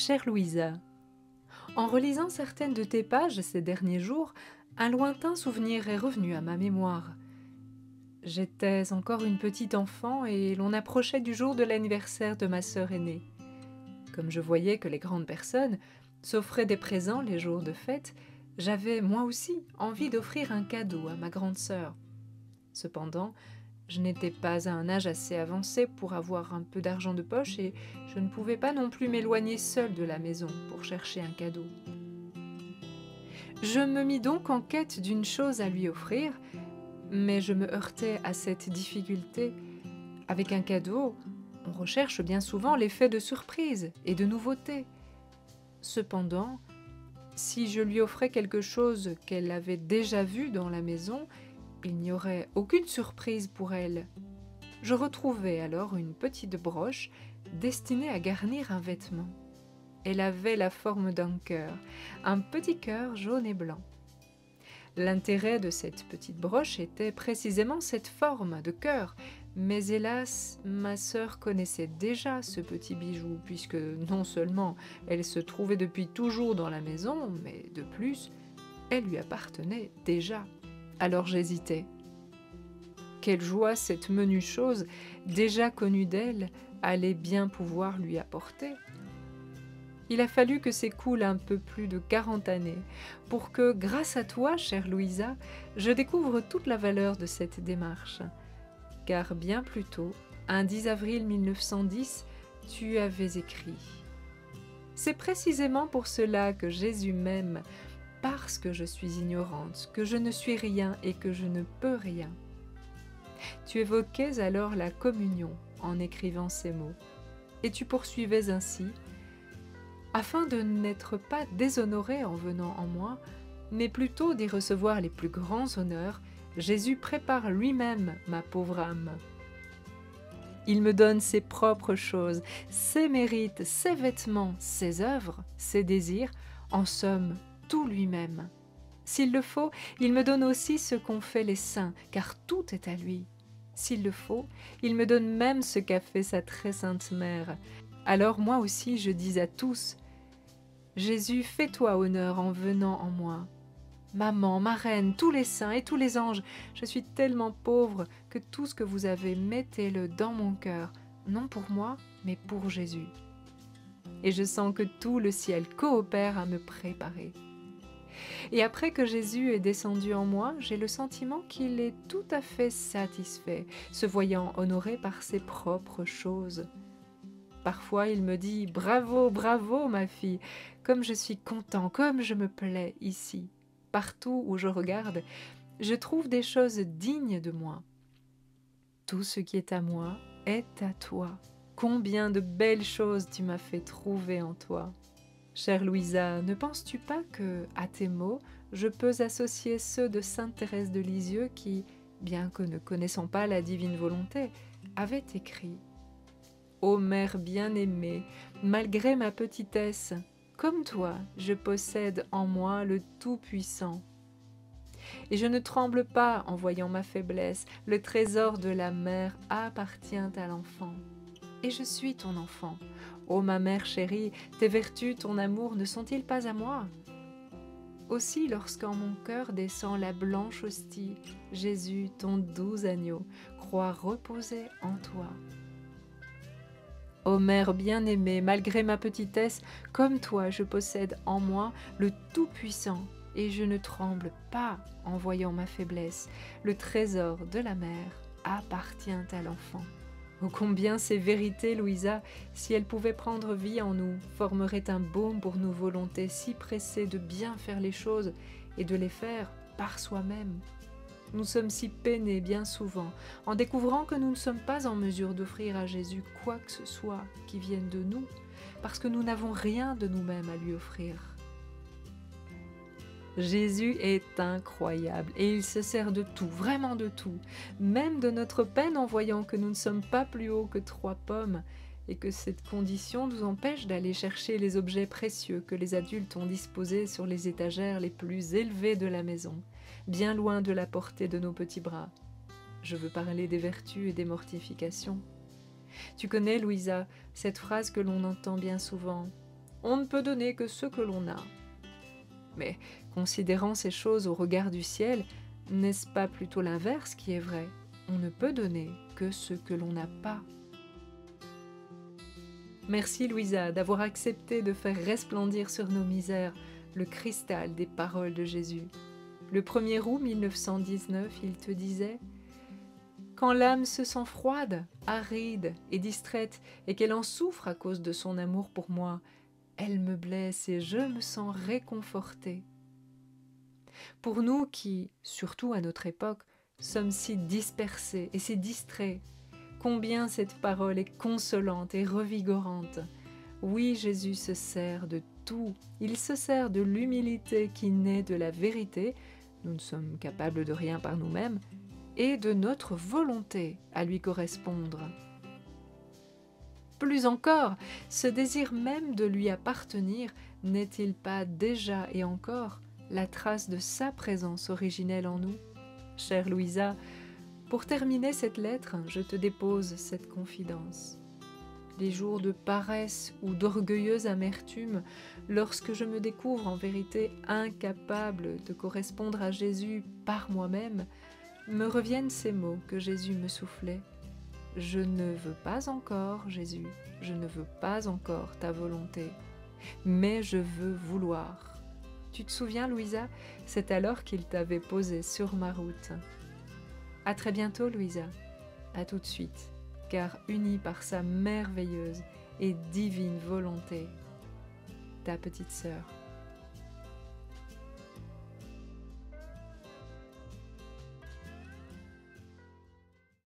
Chère Louisa, en relisant certaines de tes pages ces derniers jours, un lointain souvenir est revenu à ma mémoire. J'étais encore une petite enfant et l'on approchait du jour de l'anniversaire de ma sœur aînée. Comme je voyais que les grandes personnes s'offraient des présents les jours de fête, j'avais moi aussi envie d'offrir un cadeau à ma grande sœur. Cependant, je n'étais pas à un âge assez avancé pour avoir un peu d'argent de poche et je ne pouvais pas non plus m'éloigner seule de la maison pour chercher un cadeau. Je me mis donc en quête d'une chose à lui offrir, mais je me heurtais à cette difficulté. Avec un cadeau, on recherche bien souvent l'effet de surprise et de nouveauté. Cependant, si je lui offrais quelque chose qu'elle avait déjà vu dans la maison, il n'y aurait aucune surprise pour elle. Je retrouvai alors une petite broche destinée à garnir un vêtement. Elle avait la forme d'un cœur, un petit cœur jaune et blanc. L'intérêt de cette petite broche était précisément cette forme de cœur, mais hélas, ma sœur connaissait déjà ce petit bijou, puisque non seulement elle se trouvait depuis toujours dans la maison, mais de plus, elle lui appartenait déjà. Alors j'hésitais. Quelle joie cette menue chose, déjà connue d'elle, allait bien pouvoir lui apporter. Il a fallu que s'écoule un peu plus de 40 années pour que, grâce à toi, chère Louisa, je découvre toute la valeur de cette démarche. Car bien plus tôt, un 10 avril 1910, tu avais écrit « C'est précisément pour cela que Jésus m'aime, parce que je suis ignorante, que je ne suis rien et que je ne peux rien. » Tu évoquais alors la communion en écrivant ces mots, et tu poursuivais ainsi « Afin de n'être pas déshonoré en venant en moi, mais plutôt d'y recevoir les plus grands honneurs, Jésus prépare lui-même ma pauvre âme. Il me donne ses propres choses, ses mérites, ses vêtements, ses œuvres, ses désirs, en somme, tout lui-même. S'il le faut, il me donne aussi ce qu'ont fait les saints, car tout est à lui. S'il le faut, il me donne même ce qu'a fait sa très sainte mère. Alors moi aussi je dis à tous, « Jésus, fais-toi honneur en venant en moi. Maman, ma reine, tous les saints et tous les anges, je suis tellement pauvre que tout ce que vous avez, mettez-le dans mon cœur, non pour moi, mais pour Jésus. » Et je sens que tout le ciel coopère à me préparer. Et après que Jésus est descendu en moi, j'ai le sentiment qu'il est tout à fait satisfait, se voyant honoré par ses propres choses. Parfois il me dit « Bravo, bravo ma fille, comme je suis content, comme je me plais ici. » Partout où je regarde, je trouve des choses dignes de moi. Tout ce qui est à moi est à toi. Combien de belles choses tu m'as fait trouver en toi. Chère Louisa, ne penses-tu pas que, à tes mots, je peux associer ceux de sainte Thérèse de Lisieux qui, bien que ne connaissant pas la divine volonté, avait écrit « Ô mère bien-aimée, malgré ma petitesse, comme toi, je possède en moi le Tout-Puissant. Et je ne tremble pas en voyant ma faiblesse, le trésor de la mère appartient à l'enfant. Et je suis ton enfant. Ô ma mère chérie, tes vertus, ton amour ne sont-ils pas à moi? Aussi, lorsqu'en mon cœur descend la blanche hostie, Jésus, ton doux agneau, croit reposer en toi. Ô mère bien-aimée, malgré ma petitesse, comme toi je possède en moi le Tout-Puissant, et je ne tremble pas en voyant ma faiblesse. Le trésor de la mère appartient à l'enfant. Oh combien ces vérités, Louisa, si elles pouvaient prendre vie en nous, formeraient un baume pour nos volontés si pressées de bien faire les choses et de les faire par soi-même. Nous sommes si peinés bien souvent en découvrant que nous ne sommes pas en mesure d'offrir à Jésus quoi que ce soit qui vienne de nous, parce que nous n'avons rien de nous-mêmes à lui offrir. Jésus est incroyable et il se sert de tout, vraiment de tout, même de notre peine en voyant que nous ne sommes pas plus hauts que 3 pommes et que cette condition nous empêche d'aller chercher les objets précieux que les adultes ont disposés sur les étagères les plus élevées de la maison, bien loin de la portée de nos petits bras. Je veux parler des vertus et des mortifications. Tu connais, Louisa, cette phrase que l'on entend bien souvent. On ne peut donner que ce que l'on a. Mais, considérant ces choses au regard du ciel, n'est-ce pas plutôt l'inverse qui est vrai? On ne peut donner que ce que l'on n'a pas. Merci Louisa d'avoir accepté de faire resplendir sur nos misères le cristal des paroles de Jésus. Le 1er août 1919, il te disait « Quand l'âme se sent froide, aride et distraite, et qu'elle en souffre à cause de son amour pour moi, elle me blesse et je me sens réconfortée. » Pour nous qui, surtout à notre époque, sommes si dispersés et si distraits, combien cette parole est consolante et revigorante. Oui, Jésus se sert de tout. Il se sert de l'humilité qui naît de la vérité, nous ne sommes capables de rien par nous-mêmes, et de notre volonté à lui correspondre. Plus encore, ce désir même de lui appartenir n'est-il pas déjà et encore la trace de sa présence originelle en nous? Chère Louisa, pour terminer cette lettre, je te dépose cette confidence. Les jours de paresse ou d'orgueilleuse amertume, lorsque je me découvre en vérité incapable de correspondre à Jésus par moi-même, me reviennent ces mots que Jésus me soufflait. « Je ne veux pas encore, Jésus, je ne veux pas encore ta volonté, mais je veux vouloir. » Tu te souviens, Louisa, c'est alors qu'il t'avait posé sur ma route. À très bientôt, Louisa. À tout de suite, car unie par sa merveilleuse et divine volonté, ta petite sœur.